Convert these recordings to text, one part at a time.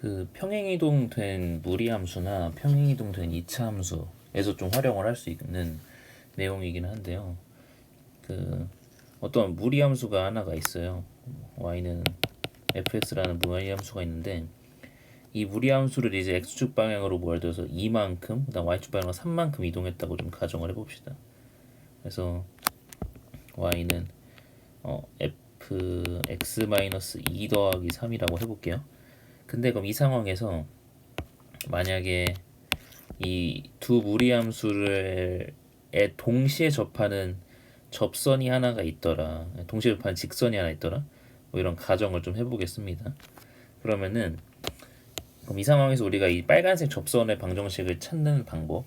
그 평행이동된 무리함수나 평행이동된 이차함수에서 좀 활용을 할 수 있는 내용이긴 한데요. 그 어떤 무리함수가 하나가 있어요. y는 fx라는 무리함수가 있는데 이 무리함수를 이제 x축 방향으로 뭐 예를 들어서 2만큼, 그다음 y축 방향으로 3만큼 이동했다고 좀 가정을 해봅시다. 그래서 y는 fx-2 더하기 3이라고 해볼게요. 근데 그럼 이 상황에서 만약에 이 두 무리함수를 동시에 접하는 접선이 하나가 있더라, 동시에 접하는 직선이 하나 있더라, 뭐 이런 가정을 좀 해보겠습니다. 그러면은 그럼 이 상황에서 우리가 이 빨간색 접선의 방정식을 찾는 방법,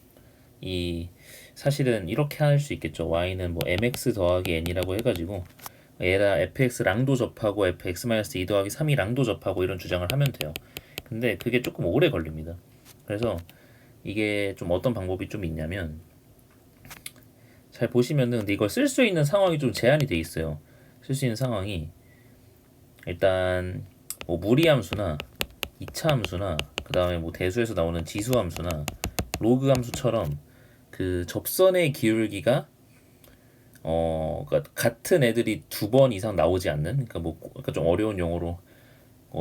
이 사실은 이렇게 할 수 있겠죠. y는 뭐 mx 더하기 n이라고 해가지고 얘라 fx랑도 접하고 fx-2 더하기 3이랑도 접하고 이런 주장을 하면 돼요. 근데 그게 조금 오래 걸립니다. 그래서 이게 좀 어떤 방법이 좀 있냐면, 잘 보시면은 근데 이걸 쓸 수 있는 상황이 좀 제한이 돼 있어요. 쓸 수 있는 상황이 일단 뭐 무리함수나 이차함수나 그 다음에 뭐 대수에서 나오는 지수함수나 로그함수처럼 그 접선의 기울기가 그러니까 같은 애들이 두 번 이상 나오지 않는, 그러니까 좀 어려운 용어로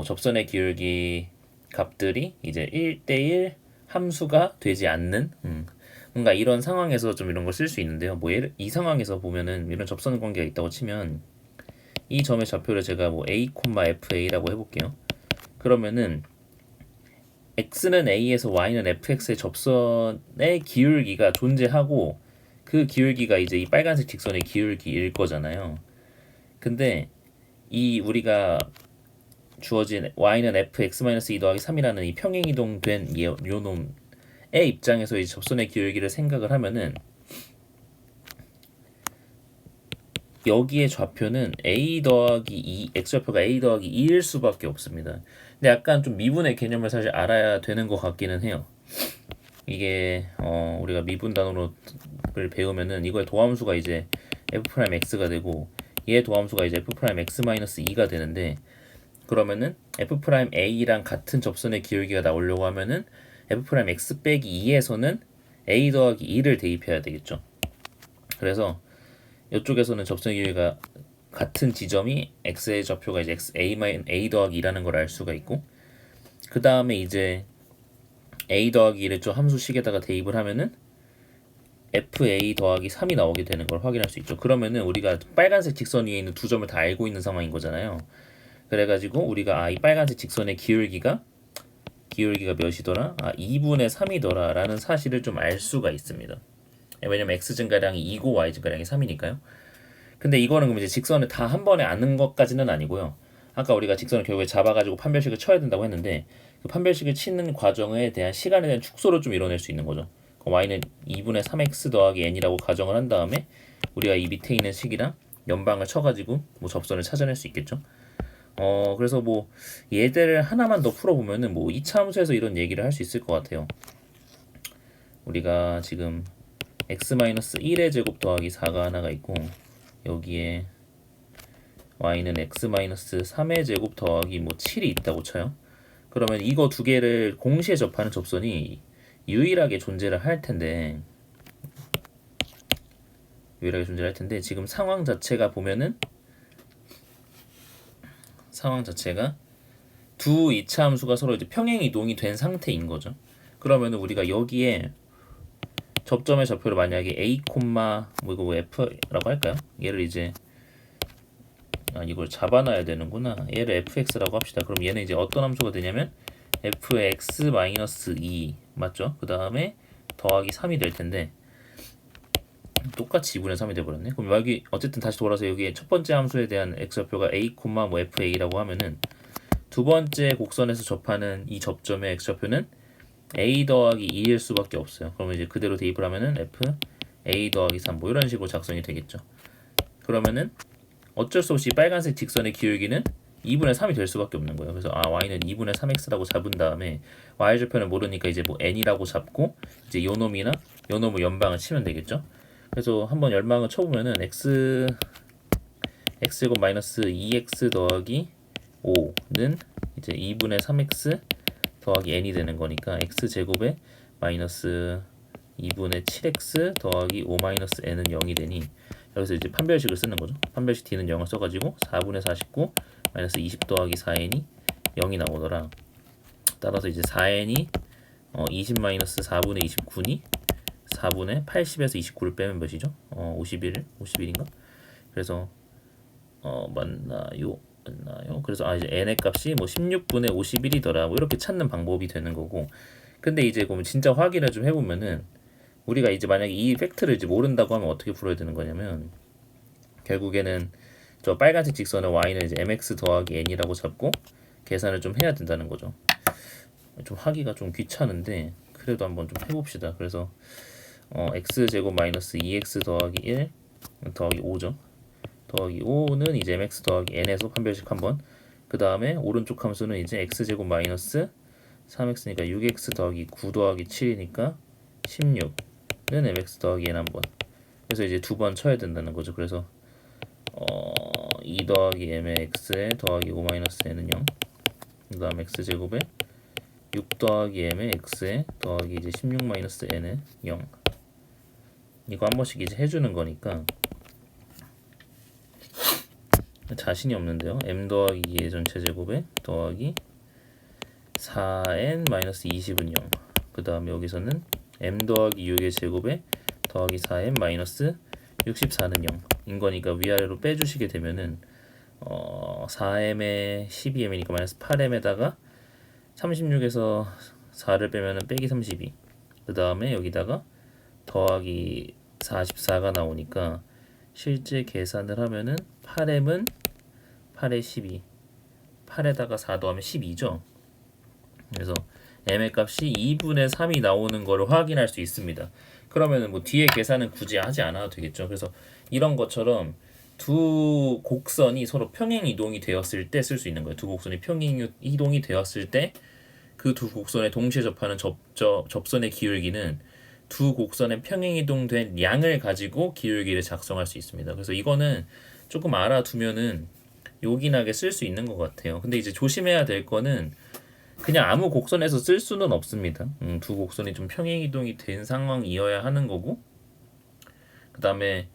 접선의 기울기 값들이 이제 1대1 함수가 되지 않는, 뭔가 이런 상황에서 좀 이런 걸 쓸 수 있는데요. 이 상황에서 보면은 이런 접선 관계가 있다고 치면 이 점의 좌표를 제가 뭐 a, fa라고 해볼게요. 그러면은 x는 a에서 y는 fx의 접선의 기울기가 존재하고 그 기울기가 이제 이 빨간색 직선의 기울기일 거잖아요. 근데 이 우리가 주어진 y는 fx-2 더하기 3이라는 이 평행이동된 요놈의 입장에서 이 접선의 기울기를 생각을 하면은 여기에 좌표는 a 더하기 2, x좌표가 a 더하기 2일 수밖에 없습니다. 근데 약간 좀 미분의 개념을 사실 알아야 되는 것 같기는 해요. 이게 우리가 미분 단어를 배우면은 이거의 도함수가 이제 f'x가 되고 얘의 도함수가 이제 f'x-2가 되는데, 그러면은 f'a랑 같은 접선의 기울기가 나오려고 하면은 f'x 빼기 2에서는 a 더하기 2를 대입해야 되겠죠. 그래서 이쪽에서는 접선의 기울기가 같은 지점이 x의 좌표가 이제 a 더하기 2라는 걸 알 수가 있고, 그 다음에 이제 a 더하기 2를 좀 함수식에다가 대입을 하면은 fa 더하기 3이 나오게 되는 걸 확인할 수 있죠. 그러면은 우리가 빨간색 직선 위에 있는 두 점을 다 알고 있는 상황인 거잖아요. 그래가지고 우리가 이 빨간색 직선의 기울기가 몇이더라? 2분의 3이더라 라는 사실을 좀 알 수가 있습니다. 왜냐면 x 증가량이 2고 y 증가량이 3이니까요. 근데 이거는 그럼 이제 직선을 다 한 번에 아는 것까지는 아니고요. 아까 우리가 직선을 결국에 잡아가지고 판별식을 쳐야 된다고 했는데 그 판별식을 치는 과정에 대한 시간에 대한 축소를 좀 이뤄낼 수 있는 거죠. y는 2분의 3x 더하기 n이라고 가정을 한 다음에 우리가 이 밑에 있는 식이랑 연방을 쳐가지고 뭐 접선을 찾아낼 수 있겠죠. 그래서 뭐 얘들을 하나만 더 풀어보면은 뭐 2차 함수에서 이런 얘기를 할 수 있을 것 같아요. 우리가 지금 x-1의 제곱 더하기 4가 하나가 있고 여기에 y는 x-3의 제곱 더하기 뭐 7이 있다고 쳐요. 그러면 이거 두 개를 동시에 접하는 접선이 유일하게 존재를 할 텐데 지금 상황 자체가 보면은 두 2차 함수가 서로 이제 평행 이동이 된 상태인 거죠. 그러면은 우리가 여기에 접점의 좌표를 만약에 a, 뭐 f라고 할까요? 얘를 이제 이걸 잡아놔야 되는구나. 얘를 fx라고 합시다. 그럼 얘는 이제 어떤 함수가 되냐면 fx-2 맞죠? 그 다음에 더하기 3이 될 텐데 똑같이 2분의 3이 돼버렸네. 그럼 여기 어쨌든 다시 돌아서 여기에 첫 번째 함수에 대한 x좌표가 a, 뭐 fa라고 하면은 두 번째 곡선에서 접하는 이 접점의 x좌표는 a 더하기 2일 수밖에 없어요. 그러면 이제 그대로 대입을 하면은 f a 더하기 3 뭐 이런 식으로 작성이 되겠죠. 그러면은 어쩔 수 없이 빨간색 직선의 기울기는 2분의 3이 될 수밖에 없는 거예요. 그래서 y는 2분의 3x라고 잡은 다음에 y좌표는 모르니까 이제 뭐 n이라고 잡고 이제 요놈이나 요놈을 연방을 치면 되겠죠. 그래서 한번 연방을 쳐보면은 x제곱 마이너스 2x 더하기 5는 이제 2분의 3x 더하기 n이 되는 거니까 x제곱에 마이너스 2분의 7x 더하기 5 마이너스 n은 0이 되니 여기서 이제 판별식을 쓰는 거죠. 판별식 d는 0을 써가지고 4분의 49 마이너스 20 더하기 4n이 0이 나오더라. 따라서 이제 4n이 20 마이너스 4분의 29니 4분의 80에서 29를 빼면 몇이죠? 51인가? 그래서 맞나요? 그래서 이제 n의 값이 뭐 16분의 51이더라. 뭐 이렇게 찾는 방법이 되는 거고. 근데 이제 그러면 진짜 확인을 좀 해보면은 우리가 이제 만약에 이 팩트를 이제 모른다고 하면 어떻게 풀어야 되는 거냐면 결국에는 저 빨간색 직선의 y는 이제 mx 더하기 n이라고 잡고 계산을 좀 해야 된다는 거죠. 좀 하기가 좀 귀찮은데 그래도 한번 좀 해봅시다. 그래서 x제곱 마이너스 2x 더하기 1 더하기 5죠. 더하기 5는 이제 mx 더하기 n에서 판별식 한번, 그 다음에 오른쪽 함수는 이제 x제곱 마이너스 3x니까 6x 더하기 9 더하기 7이니까 16는 mx 더하기 n 한번. 그래서 이제 두 번 쳐야 된다는 거죠. 그래서 2 더하기 m의 x에 더하기 5 마이너스 n은 0. 그 다음 x제곱에 6 더하기 m의 x에 더하기 이제 16 마이너스 n에 0. 이거 한 번씩 이제 해주는 거니까 자신이 없는데요. m 더하기 2의 전체 제곱에 더하기 4n 마이너스 20은 0. 그 다음에 여기서는 m 더하기 6의 제곱에 더하기 4n 마이너스 64는 0인 거니까 위아래로 빼주시게 되면은 4m에 12m이니까 마이너스 8m에다가 36에서 4를 빼면은 빼기 32. 그 다음에 여기다가 더하기 44가 나오니까 실제 계산을 하면은 8m은 8에 12, 8에다가 4 더하면 12죠. 그래서 m의 값이 2분의 3이 나오는 거를 확인할 수 있습니다. 그러면은 뭐 뒤에 계산은 굳이 하지 않아도 되겠죠. 그래서 이런 것처럼 두 곡선이 서로 평행 이동이 되었을 때 쓸 수 있는 거예요. 두 곡선이 평행 이동이 되었을 때 그 두 곡선에 동시에 접하는 접선의 기울기는 두 곡선의 평행 이동된 양을 가지고 기울기를 작성할 수 있습니다. 그래서 이거는 조금 알아두면은 요긴하게 쓸 수 있는 것 같아요. 근데 이제 조심해야 될 거는 그냥 아무 곡선에서 쓸 수는 없습니다. 두 곡선이 좀 평행 이동이 된 상황이어야 하는 거고, 그 다음에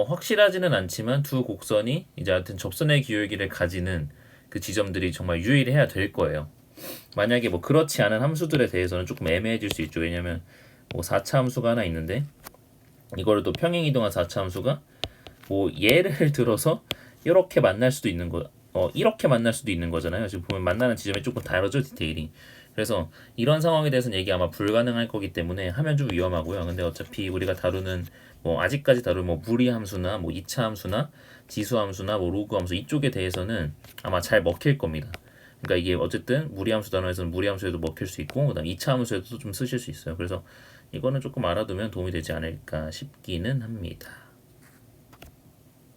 확실하지는 않지만 두 곡선이 이제 하여튼 접선의 기울기를 가지는 그 지점들이 정말 유일해야 될 거예요. 만약에 뭐 그렇지 않은 함수들에 대해서는 조금 애매해질 수 있죠. 왜냐면 뭐 4차 함수가 하나 있는데 이거를 또 평행 이동한 4차 함수가 뭐 예를 들어서 이렇게 만날 수도 있는 거, 이렇게 만날 수도 있는 거잖아요. 지금 보면 만나는 지점이 조금 다르죠, 디테일이. 그래서 이런 상황에 대해서는 얘기 아마 불가능할 거기 때문에 하면 좀 위험하고요. 근데 어차피 우리가 다루는 뭐 아직까지 다룰 뭐 무리 함수나 뭐 2차 함수나 지수 함수나 뭐 로그 함수 이쪽에 대해서는 아마 잘 먹힐 겁니다. 그러니까 이게 어쨌든 무리 함수 단어에서는 무리 함수에도 먹힐 수 있고 그다음 2차 함수에도 좀 쓰실 수 있어요. 그래서 이거는 조금 알아두면 도움이 되지 않을까 싶기는 합니다.